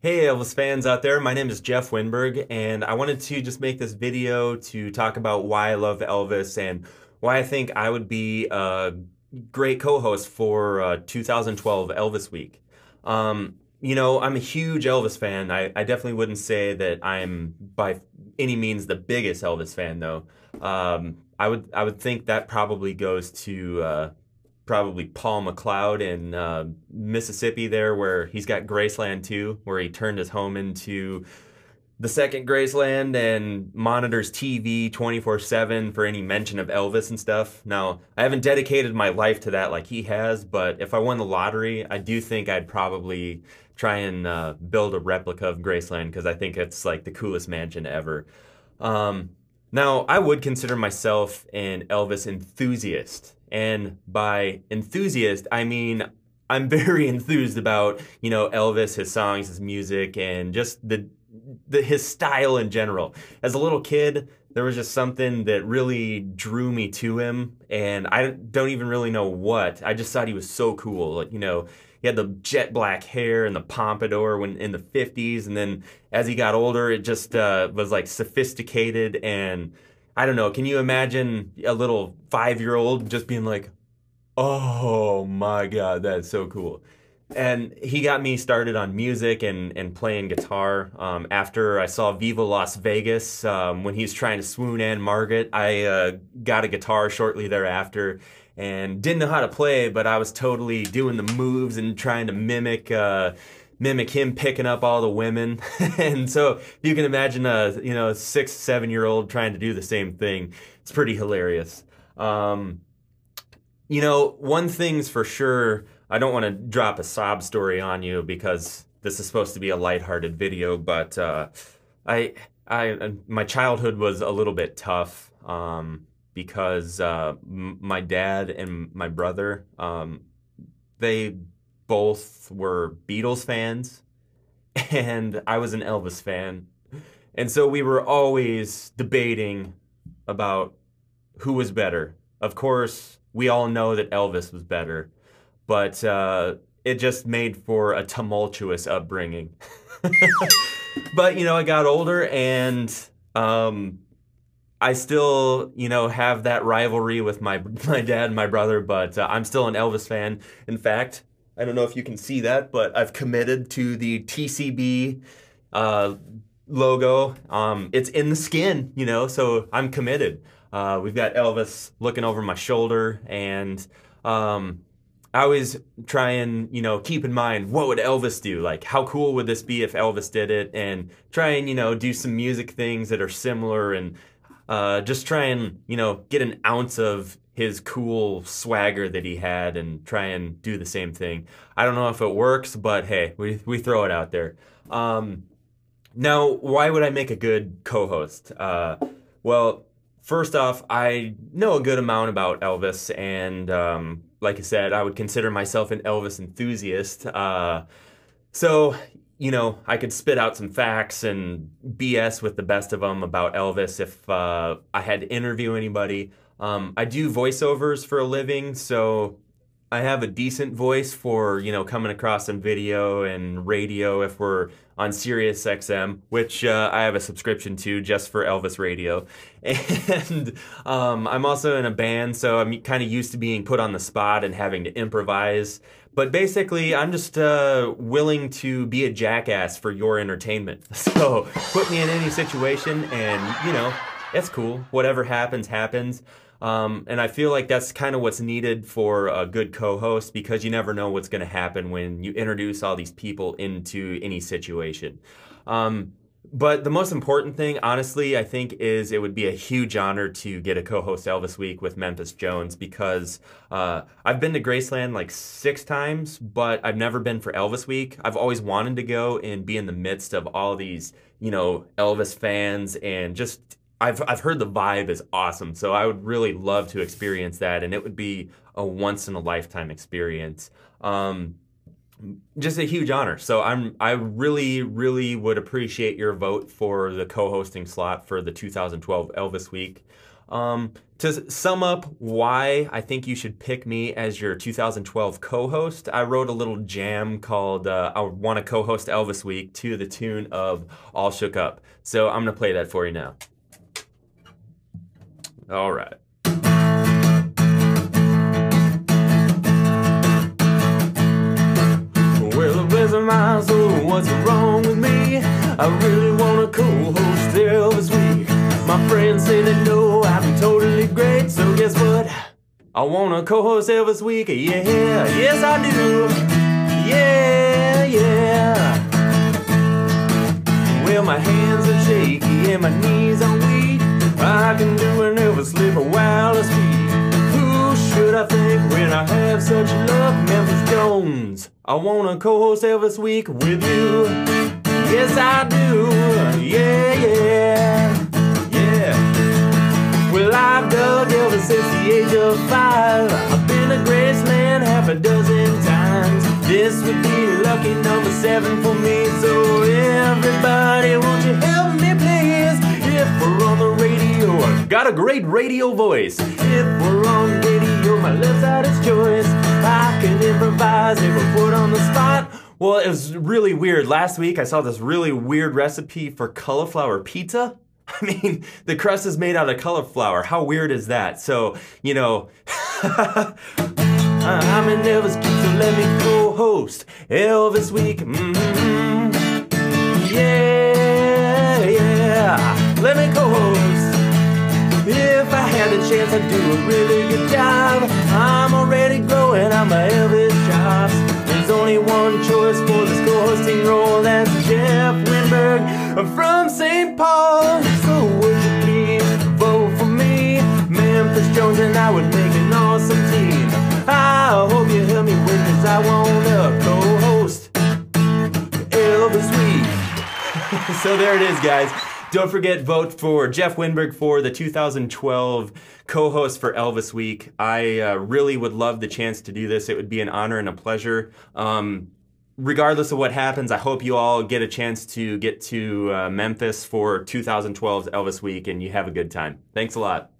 Hey Elvis fans out there, my name is Jeff Wenberg and I wanted to just make this video to talk about why I love Elvis and why I think I would be a great co-host for 2012 Elvis Week. I'm a huge Elvis fan. I definitely wouldn't say that I'm by any means the biggest Elvis fan though. I would think that probably goes to probably Paul McLeod in Mississippi there, where he's got Graceland too, where he turned his home into the second Graceland and monitors TV 24/7 for any mention of Elvis and stuff. Now, I haven't dedicated my life to that like he has, but if I won the lottery, I do think I'd probably try and build a replica of Graceland because I think it's like the coolest mansion ever. Now, I would consider myself an Elvis enthusiast. And by enthusiast, I mean I'm very enthused about, Elvis, his songs, his music, and just his style in general. As a little kid, there was just something that really drew me to him, and I don't even really know what. I just thought he was so cool. Like, he had the jet black hair and the pompadour when in the 50s, and then as he got older, it just was like sophisticated and I don't know. Can you imagine a little 5-year-old just being like, "Oh my God, that's so cool"? And he got me started on music and playing guitar. After I saw Viva Las Vegas, when he was trying to swoon Anne Margaret, I got a guitar shortly thereafter and didn't know how to play, but I was totally doing the moves and trying to mimic him picking up all the women. And so you can imagine a 6, 7-year-old trying to do the same thing. It's pretty hilarious. One thing's for sure, I don't want to drop a sob story on you because this is supposed to be a lighthearted video, but my childhood was a little bit tough because my dad and my brother, they both were Beatles fans, and I was an Elvis fan. And so we were always debating about who was better. Of course, we all know that Elvis was better, but it just made for a tumultuous upbringing. But, I got older and I still, have that rivalry with my dad and my brother, but I'm still an Elvis fan. In fact, I don't know if you can see that, but I've committed to the TCB logo. It's in the skin, so I'm committed. We've got Elvis looking over my shoulder, and I always try and, keep in mind, what would Elvis do? Like, how cool would this be if Elvis did it? And try and, do some music things that are similar and just try and, get an ounce of his cool swagger that he had and try and do the same thing. I don't know if it works, but hey, we throw it out there. Now, why would I make a good co-host? Well, first off, I know a good amount about Elvis, and like I said, I would consider myself an Elvis enthusiast. So, I could spit out some facts and BS with the best of them about Elvis if I had to interview anybody. I do voiceovers for a living, so I have a decent voice for, coming across some video and radio if we're on Sirius XM, which I have a subscription to just for Elvis radio. And I'm also in a band, so I'm kind of used to being put on the spot and having to improvise. But basically, I'm just willing to be a jackass for your entertainment. So put me in any situation and, it's cool. Whatever happens, happens. And I feel like that's kind of what's needed for a good co-host, because you never know what's going to happen when you introduce all these people into any situation. But the most important thing, honestly, I think is it would be a huge honor to get a co-host Elvis Week with Memphis Jones, because I've been to Graceland like 6 times, but I've never been for Elvis Week. I've always wanted to go and be in the midst of all these, Elvis fans, and just I've heard the vibe is awesome, so I would really love to experience that, and it would be a once-in-a-lifetime experience. Just a huge honor. So I really, really would appreciate your vote for the co-hosting slot for the 2012 Elvis Week. To sum up why I think you should pick me as your 2012 co-host, I wrote a little jam called I Want to Co-Host Elvis Week to the tune of All Shook Up. So I'm going to play that for you now. All right. Well, bless my soul, what's wrong with me? I really want to co-host Elvis Week. My friends say they know I'm totally great, so guess what? I want to co-host Elvis Week, yeah, yes I do, yeah, yeah. Well, my hands are shaky and my knees are weak. I can do an Elvis lick while I speak. Who should I think when I have such luck? Memphis Jones. I want to co-host Elvis Week with you. Yes, I do. Yeah, yeah, yeah. Well, I've dug Elvis since the age of 5. I've been to Graceland half a dozen times. This would be lucky number 7 for me. So everybody, won't you help me, please? If we're on the radio, I've got a great radio voice. If we're on radio, my left side is choice. I can improvise if we're put on the spot. Well, it was really weird. Last week, I saw this really weird recipe for cauliflower pizza. I mean, the crust is made out of cauliflower. How weird is that? So, you know, I'm in Elvis Week, so let me co-host Elvis Week. Yeah, yeah, let me co-host. If I had the chance, I'd do a really good job. I'm already growing on my Elvis chops. There's only one choice for this co-hosting role, that's Jeff Wenberg from St. Paul. So would you please vote for me? Memphis Jones and I would make an awesome team. I hope you help me win, cause I wanna co-host Elvis Week. So there it is, guys. Don't forget, vote for Jeff Wenberg for the 2012 co-host for Elvis Week. I really would love the chance to do this. It would be an honor and a pleasure. Regardless of what happens, I hope you all get a chance to get to Memphis for 2012's Elvis Week and you have a good time. Thanks a lot.